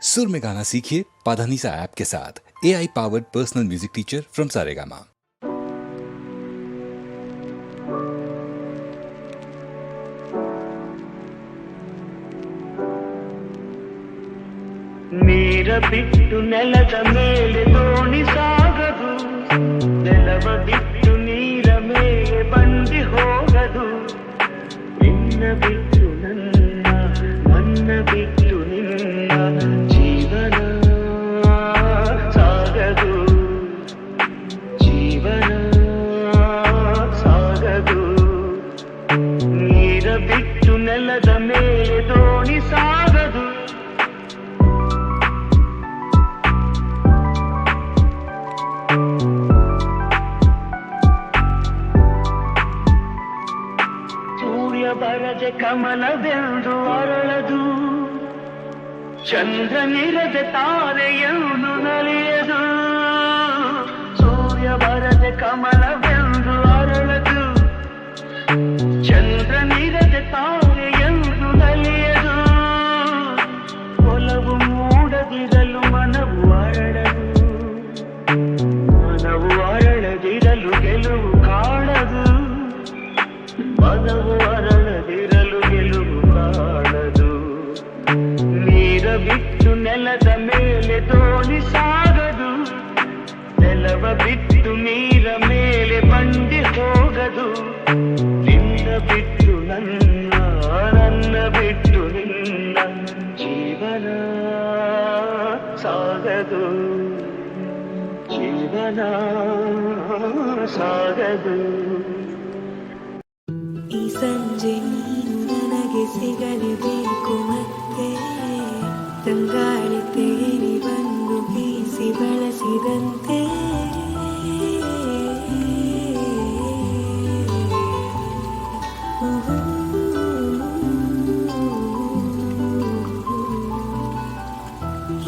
सुर में गाना सीखिए पाधानीसा ऐप के साथ। AI powered personal music teacher from Saregama. ನೀರ ಬಿಟ್ಟು ನೆಲದ ಮೇಲೆ ದೋಣಿ ಸಾಗದು, ನೆಲವ ಬಿಟ್ಟು ನೀರ ಮೇಲೆ ಬಂಡಿ ಹೋಗದು. ನಿನ್ನ ಬಿಟ್ಟು ನನ್ನ, ನನ್ನ ಬಿಟ್ಟು ನಿನ್ನ ಜೀವನ ಸಾಗದು, ಜೀವನ ಸಾಗದು. ನೀರ ಬಿಟ್ಟು ನೆಲದ ಮೇಲೆ ದೋಣಿ ಸಾಗದು. ಬರದೆ ಕಮಲವೆಂದು ಅರಳದು, ಚಂದ್ರನಿರದೆ ತಾರೆಯನ್ನು ನಲಿಯದು. ಸೂರ್ಯ ಬರದೆ ಕಮಲವೆಂದು ಅರಳದು, ಚಂದ್ರನಿರದೆ ತಾರೆಯನ್ನು ನಲಿಯದು. ಒಲವು ಮೂಡದಿರಲು ಮನವು ಅರಳದು, ಮನವು ಅರಳದಿರಲು ಗೆಲುವು ಕಾಣದು. ಮನವು ಅರಳದಿರಲು ಗೆಲುವು ಕಾಣದು. ನೀರ ಬಿಟ್ಟು ನೆಲದ ಮೇಲೆ ದೋಣಿ ಸಾಗದು, ನೆಲವ ಬಿಟ್ಟು ನೀರ ಮೇಲೆ ಬಂಡಿ ಹೋಗದು. ನಿನ್ನ ಬಿಟ್ಟು ನನ್ನ, ನನ್ನ ಬಿಟ್ಟು ನಿನ್ನ ಜೀವನ ಸಾಗದು, ಜೀವನ ಸಾಗದು. ಈ ಸಂಜೆ ನೀನು ನನಗೆ ಸಿಗಲೇಬೇಕು ಮತ್ತೆ, ತಂಗಾಳಿ ತೇರಿ ಬಂದು ಬೀಸಿ ಬಳಸಿದಂತೆ.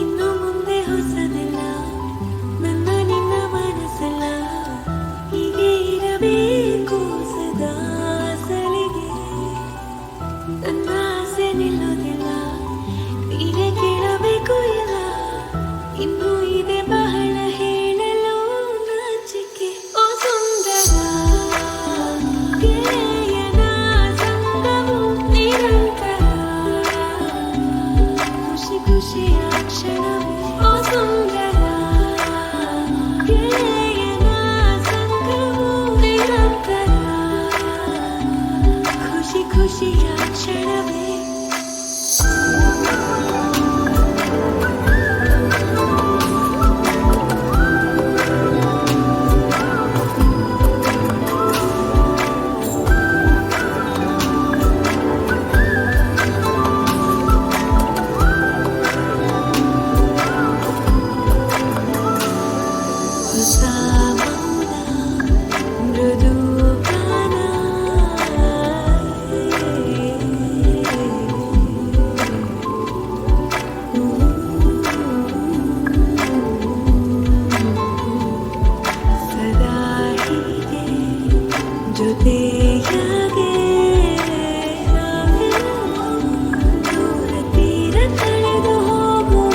ಇನ್ನು ಮುಂದೆ ಹೊಸದೆಲ್ಲ ನನ್ನ ನಿನ್ನ ಮನಸ್ಸಲ್ಲ, ಹೀಗೆ ಇರಬೇಕು ಸದಾ. ನನ್ನ ಆಸೆ ನಿಲ್ಲೋದಿಲ್ಲ, ನೀನೇ ಕೇಳಬೇಕು ಇಲ್ಲ. ಇನ್ನು ಇದೆ ಬಹಳ ಹೇಳಲು ನಾಚಿಕೆ. ಓ ಸುಂದರ ಗೆಳೆಯನ ಸಂಗವು ನಿರಂತರ, ಖುಷಿ ಖುಷಿಯ ಕ್ಷಣವೇ. ಓ ಸುಂದರ ಗೆಳೆಯನ ಸಂಗವು ನಿರಂತರ, ಖುಷಿ ಖುಷಿಯ ಕ್ಷಣವೇ. ಹೊಸ ಮೌನ ಮೃದು ಗಾನ, ಸದಾ ಹೀಗೆ ಜೊತೆಯಾಗೆ ದೂರ ತೀರ ಕಳೆದು ಹೋಗುವ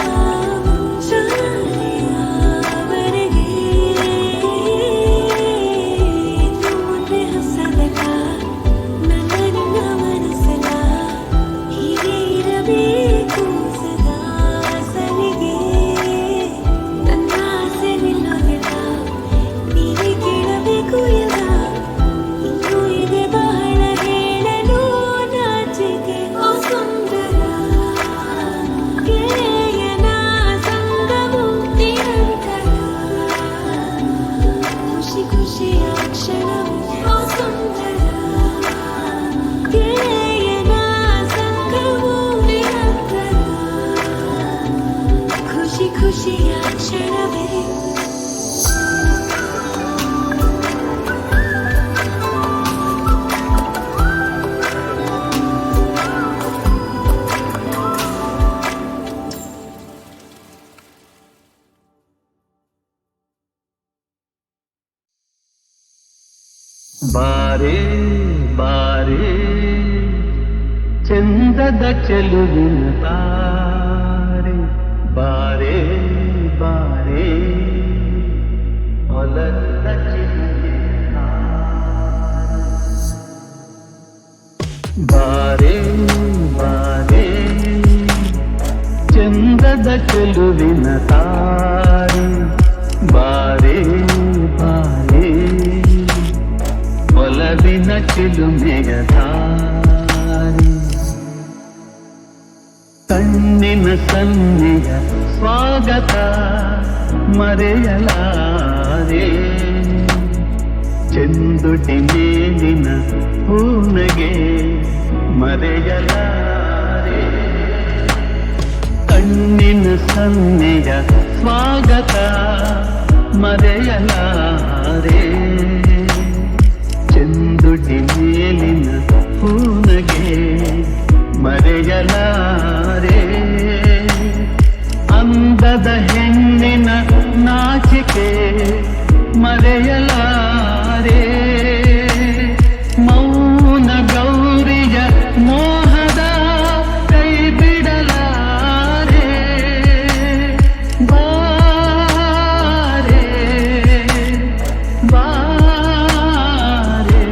ಶಾಲೆಯವರೆಗೆ. ಇನ್ನು ಮುಂದೆ ಹೊಸದಲ್ಲ ನನ್ನ ನಿನ್ನ ಮನಸ್ಸಲ್ಲ, ಹೀಗೆ ಇರಬೇಕು ಸದಾ ಸಲಿಗೆ. ನನ್ನ ಆಸೆ ನಿಲ್ಲೋದಿಲ್ಲ, ನೀವೇ ಕೇಳಬೇಕು ಇಲ್ಲ. ಇನ್ನು ಇದೆ ಬಹಳ ಹೇಳಲು ನಾಚಿಕೆ. ಓ ಸುಂದರ ಗೆಳೆಯನ ಸಂಗವು ನಿರಂತರ, ಖುಷಿ ಖುಷಿಯ ಕ್ಷಣವೇ. ಓ ಸುಂದರ ಗೆಳೆಯನ ಸಂಗವು ನಿರಂತರ, ಖುಷಿ ಖುಷಿಯ ಕ್ಷಣವೇ. ಬಾರೆ ಬಾರೆ ಚಂದದ ಚೆಲುವಿನ ತಾರೆ, ಚಂದದ ಚೆಲುವಿನ ತಾರೆ ಬಾರೆ ಬಾರೆ ಒಲವಿನ ಚಿಲುಮೆಯ ತಾರೆ ಕಣ್ಣಿನ ಸನ್ನೆಯ ಸ್ವಾಗತ ಮರೆಯಲಾರೆ ಚೆಂದುಟಿ ಮೇಲಿನ ಹೂನಗೆ ಮರೆಯಲಾರೆ ಕಣ್ಣಿನ ಸನ್ನೆಯ ಸ್ವಾಗತ ಮರೆಯಲಾರೆ ಚೆಂದುಟಿ ಮೇಲಿನ ಹೂನಗೆ ಮರೆಯಲಾರೆ ಅಂದದ ಹೆಣ್ಣಿನ ನಾಚಿಕೆ ಮರೆಯಲಾರೆ ಮೌನ ಗೌರಿಯ ಮೋಹದ ಕೈ ಬಿಡಲಾರೆ ಬಾರೆ ಬಾರೆ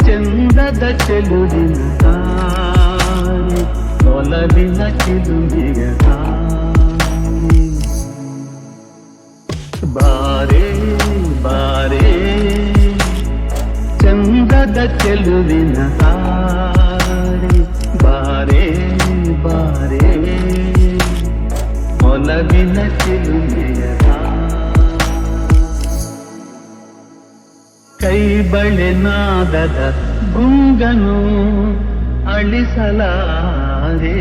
ಚಂದದ ಚೆಲುವಿನ ತಾರೆ ಒಲವಿನ ಚಿಲುಮೆಯ ತಾರೆ ಬಾರೆ ಬಾರೆ ಚಂದದ ಚೆಲುವಿನ ತಾರೆ ಬಾರೆ ಬಾರೆ ಒಲವಿನ ಚಿಲುಮೆಯ ಕೈ ಬಳೆ ನಾದದ ಗುಂಗನು ಅಳಿಸಲಾರೆ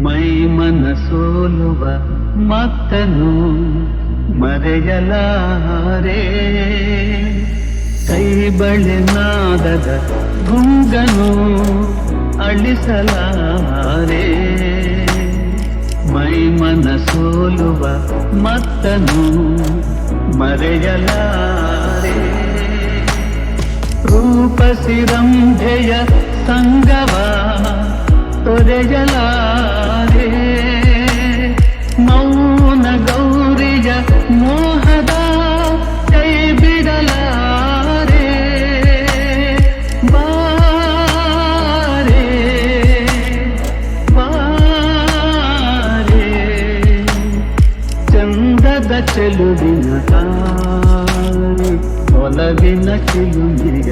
ಮೈ ಮನ ಸೋಲುವ ಮತ್ತನು ಮರೆಯಲಾರೆ ಕೈ ಬಳೆ ನಾದದ ಗುಂಗನು ಅಳಿಸಲಾರೆ ಮೈ ಮನ ಸೋಲುವ ಮತ್ತನು ಮರೆಯಲಾರೆ ರೂಪಸಿರಂಭೆಯ ಸಂಗವ ತೊರೆಯಲಾರೆ ಮೌನ ಗೌರಿಯ ಮೋಹದ ಕೈ ಬಿಡಲಾರೆ ಬಾರೆ ಬಾರೆ ಚಂದದ ಚೆಲುವಿನ ತಾರೆ ಒಲವಿನ ಚಿಲುಮೆಯ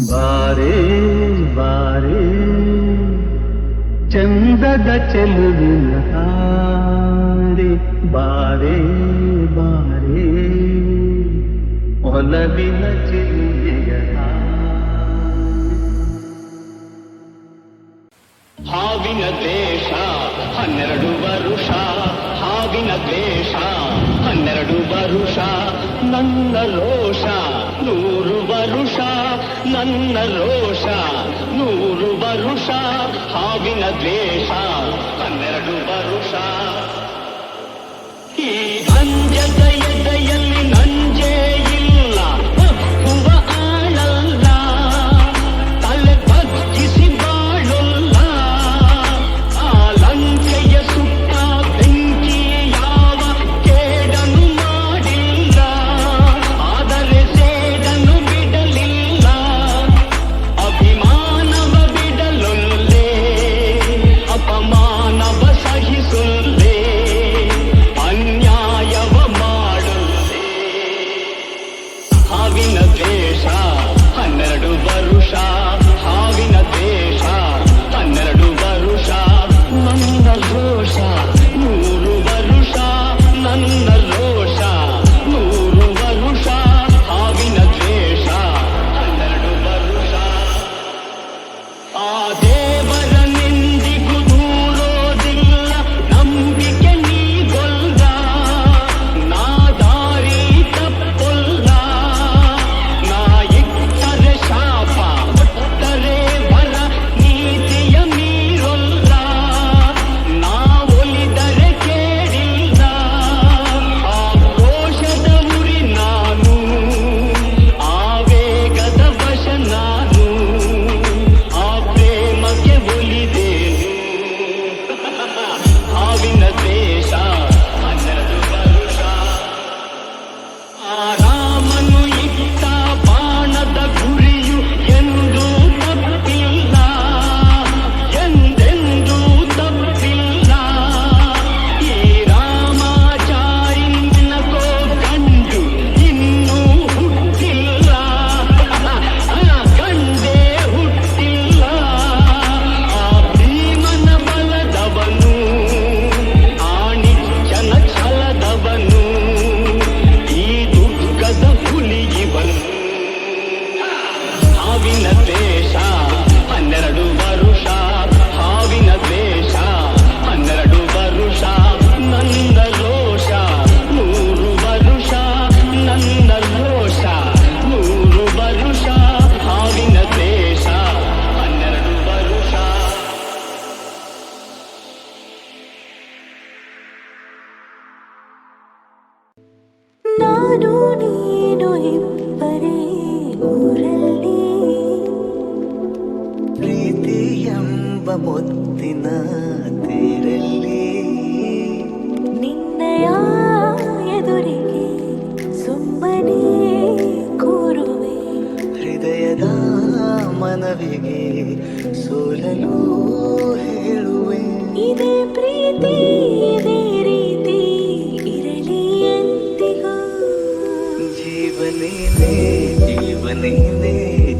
ಬಾರೆ ಬಾರೆ ಚಂದದ ಚೆಲುವಿನ ತಾರೆ ಬಾರೆ ಬಾರೆ ಒಲವಿನ ಚಿಲುಮೆಯ ಹಾವಿನ ದೇಶ 12 ವರುಷ ಹಾವಿನ ದೇಶ 12 ವರುಷ ನನ್ನ ರೋಷ 100 ವರುಷ ನನ್ನ ರೋಷ 100 ವರುಷ ಹಾವಿನ ದ್ವೇಷ 12 ವರುಷ ಈ ಅಂಜದ ಎದೆಯಲ್ಲಿ ನಂಜೇ ಇಲ್ಲ ಒಪ್ಪುವ ಆಳಲ್ಲ ತಲೆ ಬಗ್ಗಿಸಿ ಬಾಳಲ್ಲ ಆ ಲಂಕೆಯ ಸುತ್ತ ಬೆಂಕಿ ಯಾವ ಕೇಡನು ಮಾಡಿಲ್ಲ ಆದರೆ ಸೇಡನು ಬಿಡಲಿಲ್ಲ ಅಭಿಮಾನವ ಬಿಡಲೊಲ್ಲೆ ಅಪಮಾನವ ಸಹಿಸೊಲ್ಲೆ ಅನ್ಯಾಯವ ಮಾಡೊಲ್ಲೆ ಹಾವಿನ ದ್ವೇಷ 12 ವರುಷ ಹಾವಿನ ದ್ವೇಷ 12 ವರುಷ ನನ್ನ ರೋಷ 100 ವರುಷ ನನ್ನ ರೋಷ 100 ವರುಷ ಹಾವಿನ ದ್ವೇಷ 12 ವರುಷ ಆ ದೇವರ ನಿಂದಿಗೂ ದೂರೋದಿಲ್ಲ ನಂಬಿಕೆ ನೀಗೊಲ್ಲ ನಾ ದಾರಿ ತಪ್ಪೊಲ್ಲ ನಾ ಇಟ್ಟರೆ ಶಾಪ ಕೊಟ್ಟರೆ ಬರ ನೀತಿಯ ಮೀರೊಲ್ಲ ನಾ ಒಲಿದರೆ ಕೇಳಿಲ್ಲ ಆ ರೋಷದ ಉರಿ ನಾನು ಆವೇಗದ ವಶ ನಾನು ಆ ಪ್ರೇಮದ ಮುತ್ತಿನ ತೇರಲ್ಲಿ ನಿನ್ನಯ ಎದುರಿಗೆ ಸುಮ್ಮನೆ ಕೂರುವೆ ಹೃದಯದ ಮನವಿಗೆ ಸೋಲಲು ಹೇಳುವೆ. ಇದೇ ಪ್ರೀತಿ ಇದೇ ರೀತಿ ಇರಲಿ ಎಂದಿಗೂ. ಜೀವನೇನೆ ಜೀವನೇನೆ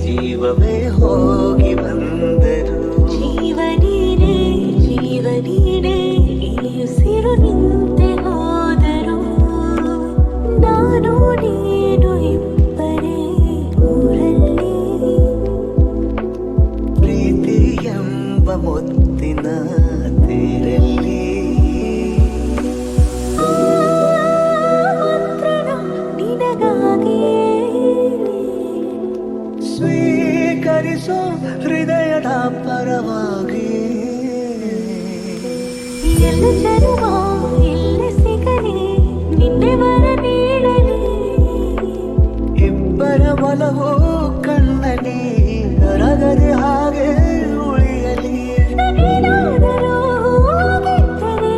ಜೀವವೇ ಹೋಗಿ ಬಂದರು. ಜೀವನೀನೇ ಜೀವನೀನೇ ಉಸಿರು ನಿಂತೆ ಹೋದರು. ನಾನು ನೀನು ಇಬ್ಬರೇ ಊರಲ್ಲಿ ಪ್ರೀತಿ ಎಂಬ ಮುತ್ತಿನ ತೇರಲ್ಲಿ ಮಂತ್ರಣ ನಿನಗಾಗಿಯೇ ಸ್ವೀಕರಿಸೋ ಹೃದಯದ ಪರವಾಗಿ. ಎಲ್ಲ ಜನ್ಮ ಎಲ್ಲಿ ಸಿಗಲಿ ನಿನ್ನೆ ವರ ನೀಡಲಿ. ಇಬ್ಬರ ಒಲವು ಕಣ್ಣಲ್ಲಿ ಕರಗದೆ ಹಾಗೆ ಉಳಿಯಲಿ. ಏನಾದರೂ ಹೋಗಿದ್ದರೆ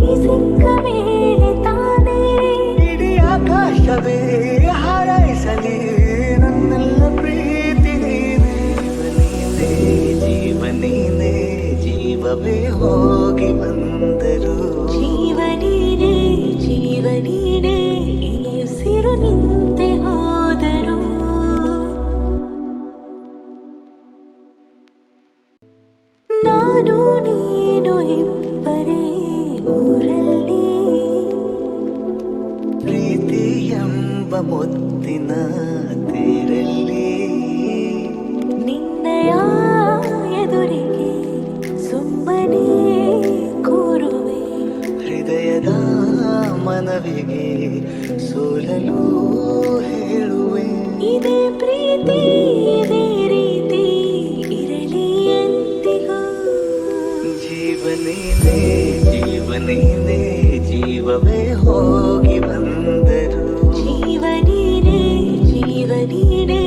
ನೀ ಸಿಕ್ಕ ಮೇಲೆ ತಾನೇ ಇಡೀ ಆಕಾಶವೇ ಹಾರೈಸಲಿ ನನ್ನೆಲ್ಲ ಪ್ರೀತಿ ನೀನೇ. ಜೀವನೇನೆ ಜೀವವೇ ಹೋಗಿ ಬಂದರು. ಜೀವನೀನೇ ಜೀವನೀನೇ ಉಸಿರು ನಿಂತೆ ಹೋದರು. ನಾನು ನೀನು ಇಬ್ಬರೇ ಊರಲ್ಲಿ ಪ್ರೀತಿ ಎಂಬ ಮುತ್ತಿನ ತೇರಲ್ಲಿ ನಿನ್ನಯ ಎದುರಿಗೆ ಸುಮ್ಮನೆ ಕೂರುವೆ ಹೃದಯದ ಮನವಿಗೆ ಸೋಲಲು ಹೇಳುವೆ. ಇದೇ ಪ್ರೀತಿ ಇದೇ ರೀತಿ ಇರಲಿ ಎಂದಿಗೂ. ಜೀವನೇನೆ ಜೀವನೇನೆ ಜೀವವೇ ಹೋಗಿ ಬಂದರು. ಜೀವನೀನೇ ಜೀವನೀನೇ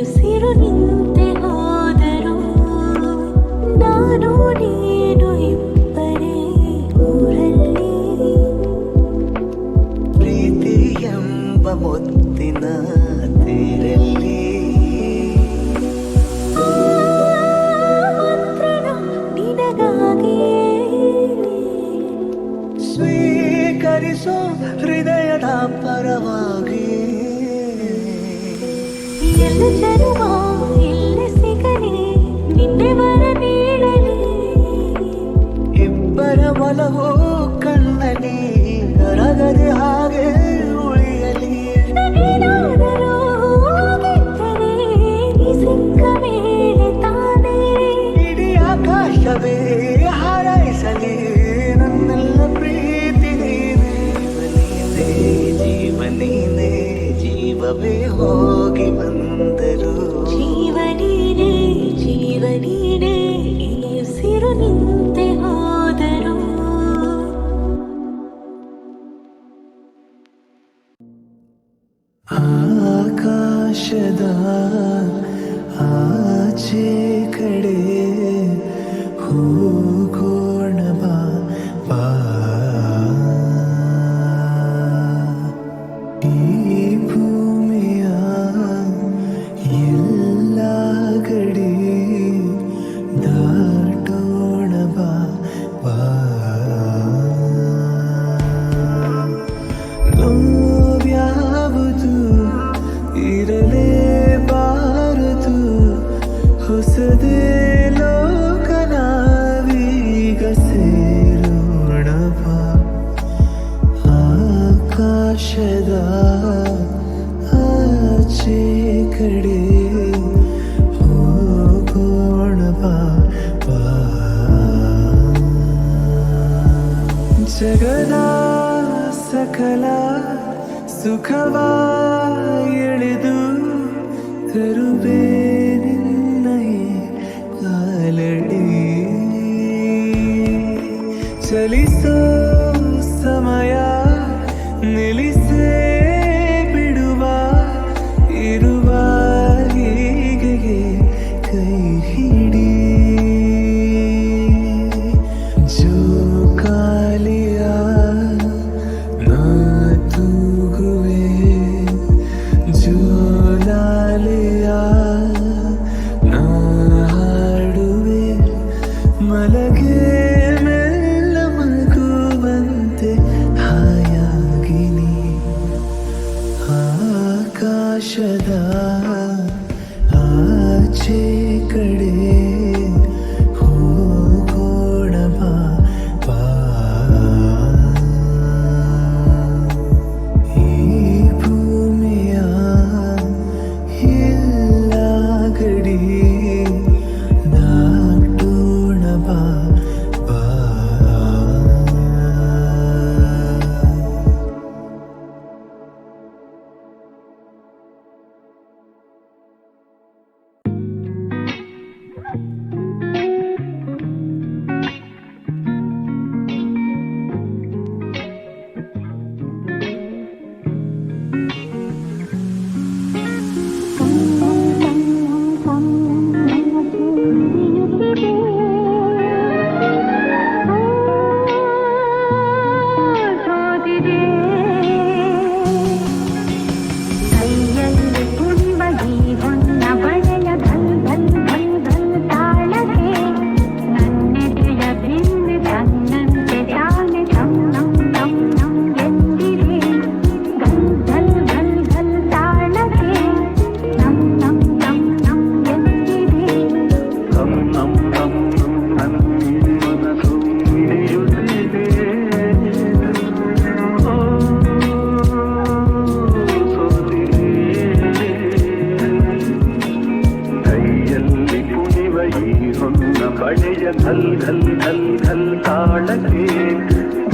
ಉಸಿರು ನಿಂತೆ ಹೋದರು. ನಾನು ನೀನು ಇಬ್ಬರೇ ಊರಲ್ಲಿ ಪ್ರೀತಿ ಎಂಬ ಮುತ್ತಿನ ತೇರಲ್ಲಿ ಮಂತ್ರಣ ನಿನಗಾಗಿಯೇ ಸ್ವೀಕರಿಸೋ ಹೃದಯದ ಪರವಾಗಿ. ಎಲ್ಲ ಜನ್ಮ ಎಲ್ಲಿ ಸಿಗಲಿ ನಿನ್ನೆ ವರ ನೀಡಲಿ. ಇಬ್ಬರ ಒಲವು ಕಣ್ಣಲ್ಲಿ ಕರಗದೆ ಹಾಗೆ ಉಳಿಯಲಿ. ಏನಾದರೂ ಹೋಗಿದ್ದರೆ ನೀ ಸಿಕ್ಕ ಮೇಲೆ ತಾನೇ ಇಡೀ ಆಕಾಶವೇ ಹಾರೈಸಲಿ ನನ್ನೆಲ್ಲ ಪ್ರೀತಿ ನೀನೇ. ಜೀವನೇನೆ ಜೀವವೇ ಹೋಗಿ ಬಂದರು. ಜೀವನೀನೇ ಜೀವನೀನೇ ಉಸಿರು ನಿಂತೆ ಹೋದರು. ಆಕಾಶದ ಆಚೆ ಕಡೆ ಹೋಗೋಣ ಬಾ ಬಾ. ಈ ಭೂಮಿಯ ಎಲ್ಲ ಗಡಿ ದಾಟೋಣ ಬಾ ಬಾ. ನೋವ್ಯಾವುದು ಇರಲೇಬಾರದು ಹೊಸದೇ ಲೋಕ ನಾವೀಗ ಸೇರೋಣ ಬಾ. ಆಕಾಶದ ಆಚೆ ಕಡೆ ಹೋಗೋಣ ಬಾ ಬಾ. ಜಗದ ಸಕಲ ಸುಖವ ಎಳೆದು ತರುವೆ ನಿನ್ನಯೇ ಕಾಲಡಿ. ಚಲಿಸೋ ಸಮಯ ನಿಲ್ಲಿಸೇ ಬಿಡುವ ಇರುವ ಹೀಗೆ ಕೈ ಹಿಡಿ. ನಮ್ ನಮ್ ನನ್ನ ಮನಸ್ಸು ಹಿಡಿಯುತ್ತಿದೆ ಕೈಯಲ್ಲಿ ಕುಣಿವ ಈ ಹೊನ್ನ ಬಳೆಯ ಘಲ್ ಘಲ್ ಘಲ್ ಘಲ್ ತಾಳಕ್ಕೆ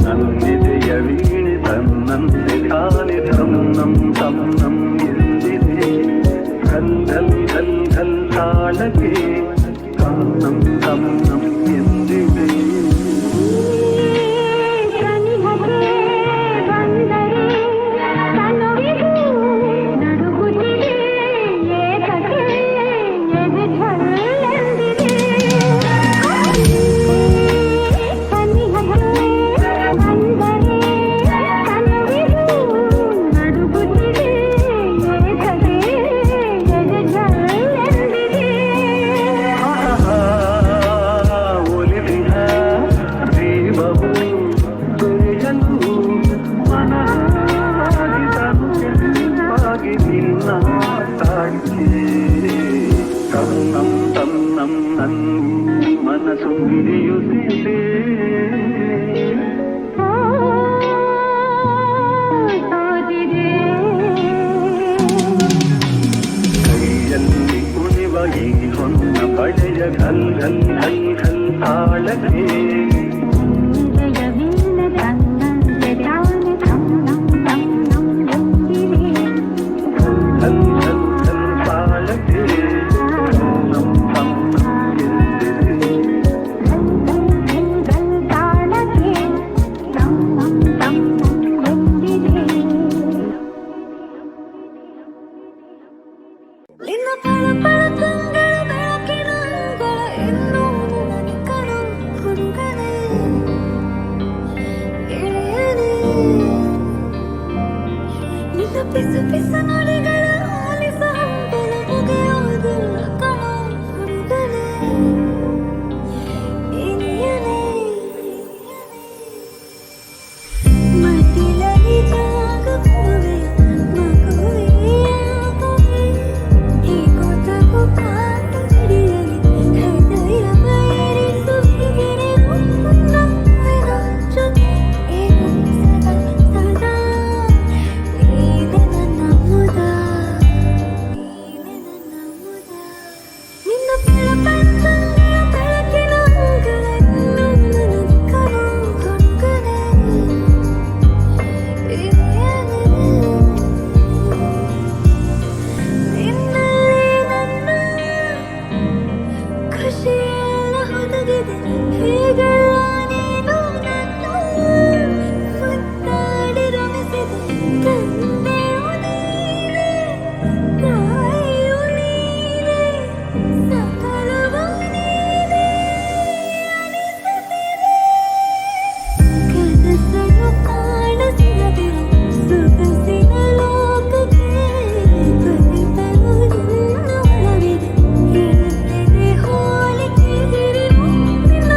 ನನ್ನೆದೆಯ ವೀಣೆ ತನ್ನಂತೆ ತಾನೆ ತಮ್ ನಮ್ ತಮ್ ನಮ್ ಎಂದಿದೆ ಘಲ್ ಘಲ್ ಘಲ್ ಘಲ್ ತಾಳಕ್ಕೆ ತಮ್ ನಮ್ ತಮ್ ನಮ್ ಎಂದಿದೆ ಮನಸ್ಸು ಹಿಡಿಯುತ್ತಿದೆ ಕೈಯಲ್ಲಿ ಕುಣಿವ ಈ ಹೊನ್ನ ಬಳೆಯ ಘಲ್ ಘಲ್ ಘಲ್ ಘಲ್ ತಾಳಕ್ಕೆ ಪಿಸು ಪಿಸು ನುಡಿಗಳ ಆಲಿಸ ಹಂಬಲ ಮುಗಿಯೋದಿಲ್ಲ ಕಣೋ ಹುಡುಗನೇ ಇನಿಯನೇ ಮಟ್ಟಿಲಲ್ಲಿ ಜಾಗುತ್ತವೆ ಮಗುವೆಯ ಪೊರೆ ಹೀಗೋ ತಗೋ ಕಾತು ಹಿಡಿಯಲಿ ಹೃದಯ ಬಯರಿಸು ಹೀಗೆ ನಮ್ಮಿನ ಜೊತೆ ಏನು ಸದಾ ಸದಾ ನೀನೆ ನನ್ನ ಮುದ ನಿನ್ನ ಬೆಳಪಂಚಂಗೆಯ ಬೆಳಕಿನ ಅಂಗಳನ್ನು ನನಗೆ ಕಣೋ ಹುಡುಗನೇ ನಿನ್ನಲ್ಲಿ ನನ್ನ ಖುಷಿಯೆಲ್ಲ ಹುದುಗಿದೆ ಹೀಗೆಲ್ಲ ನೀನು ನನ್ನ ಮುದ್ದಾಡಿ ರಮಿಸಿದೆ ತಂದೆಯು ನೀನೆ ತಾಯಿಯು ನೀನೆ ಸಕಲವೂ ನೀನೆ ಕನಸನ್ನು ಕಾಣಿಸಿದರು ಸೊಗಸಿನ ಲೋಕಕ್ಕೆ ಕಲಿತರು ನಿನ್ನ ಒಳವಿದೆ ಹೇಳುತ್ತಿದೆ ಹೋಲಿಕೆ ಹಿರಿವು ನಿನ್ನ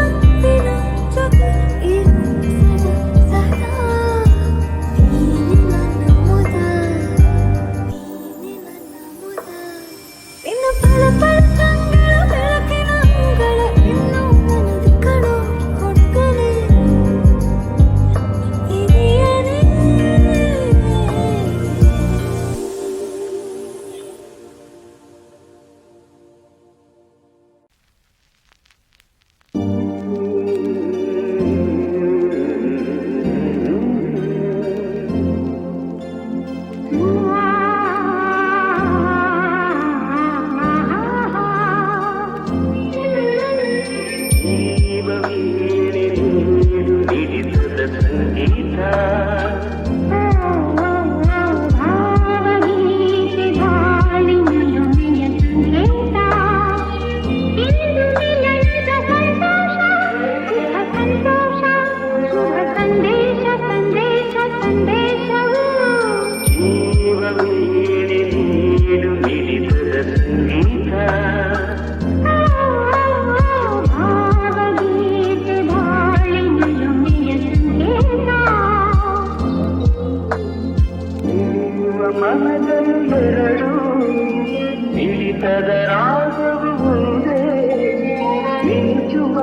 ಮಿಂಚುವ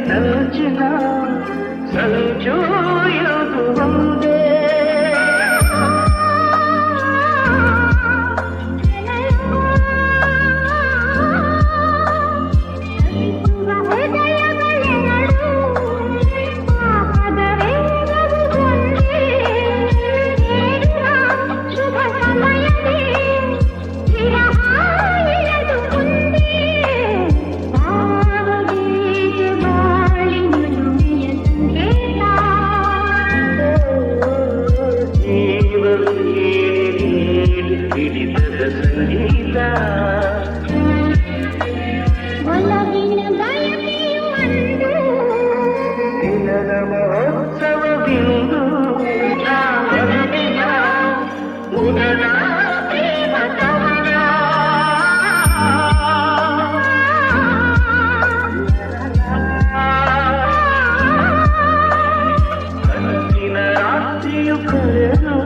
ಕಣ್ಣಂಚಿನ ಸಂಚು ಇದು ಒಂದೇ ಹಿಡಿತದ ಸಂಗೀತ ದಿನದ ಮಹೋತ್ಸವ ಬಿಂದು ಮುದನ ಪ್ರೇಮ ಕವನ ಕನಸಿನ ರಾತ್ರಿಯು ಕರೆದು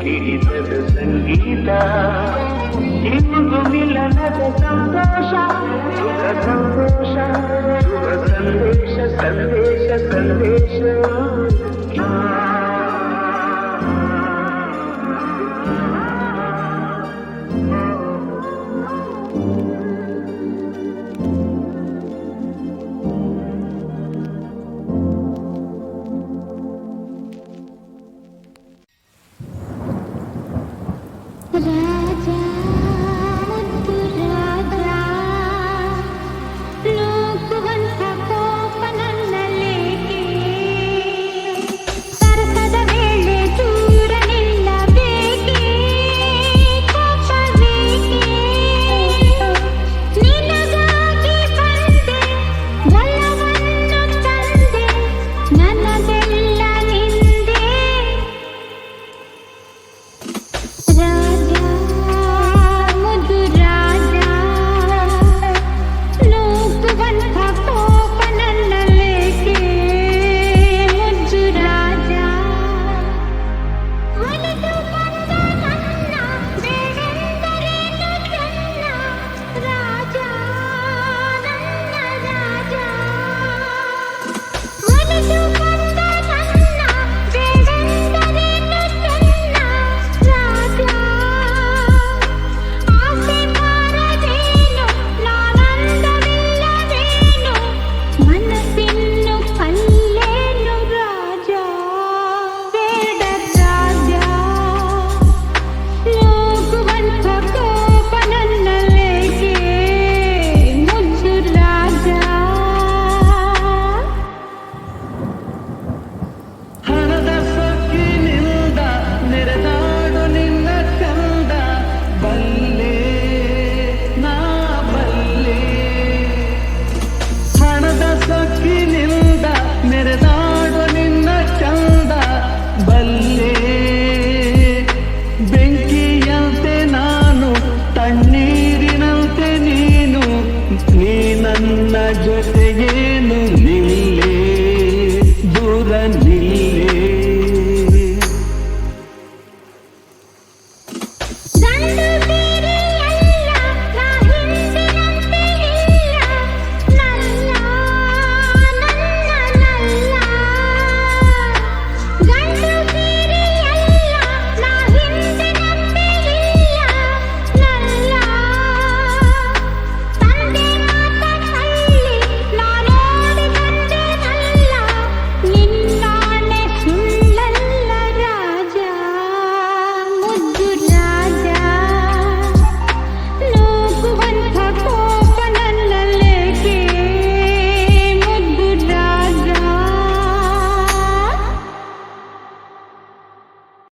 ಹಿಡಿತದ ಸಂಗೀತ ಇಂದು ಮಿಲನದ ಸಂತೋಷ ಸುಖ ಸಂತೋಷ ಶುಭ ಸಂದೇಶ ಸಂದೇಶ ಸಂದೇಶ ರಾ